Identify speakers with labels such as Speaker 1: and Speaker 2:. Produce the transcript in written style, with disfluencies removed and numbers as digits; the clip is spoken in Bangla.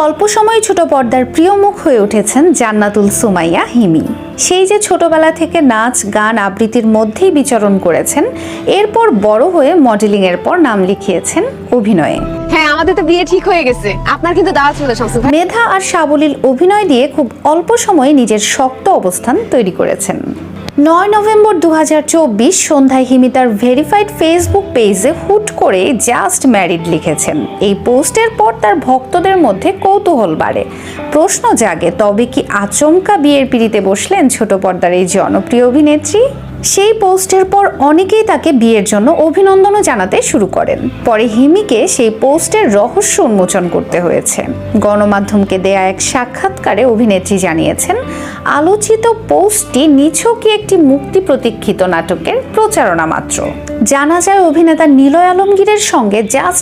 Speaker 1: অল্প সময় ছোট পর্দার প্রিয় মুখ হয়ে উঠেছেন জান্নাতুল সুমাইয়া হিমি। সেই যে ছোটবেলা থেকে নাচ গান আবৃত্তির মধ্যেই বিচরণ করেছেন, এরপর বড় হয়ে মডেলিং এর পর নাম লিখিয়েছেন অভিনয়ে।
Speaker 2: হ্যাঁ, আমাদের তো বিয়ে ঠিক হয়ে গেছে, আপনার কিন্তু দাওয়াত ছিল শামসুল ভাই।
Speaker 1: মেধা আর সাবলীল অভিনয় দিয়ে খুব অল্প সময়ে নিজের শক্ত অবস্থান তৈরি করেছেন। 9 নভেম্বর 2024 সন্ধ্যায় হিমি তার ভেরিফাইড ফেসবুক পেজে হুট করে জাস্ট ম্যারিড লিখেছেন। এই পোস্টের পর তার ভক্তদের মধ্যে কৌতূহল বাড়ে, প্রশ্ন জাগে, তবে কি আচমকা বিয়ের পিঁড়িতে বসলেন ছোট পর্দার এই জনপ্রিয় অভিনেত্রী? সেই পোস্টের পর অনেকেই তাকে বিয়ের জন্য অভিনন্দনও জানাতে শুরু করেন। পরে হিমিকে সেই পোস্টের রহস্য উন্মোচন করতে হয়েছে। গণমাধ্যমকে দেয়া এক সাক্ষাৎকারে অভিনেত্রী জানিয়েছেন, আলোচিত পোস্টটি নিছকই একটি মুক্তি প্রতীক্ষিত নাটকের প্রচারণা মাত্র। জানা যায় অভিনেতা নিলয় আলমগীরের সঙ্গে জাস্ট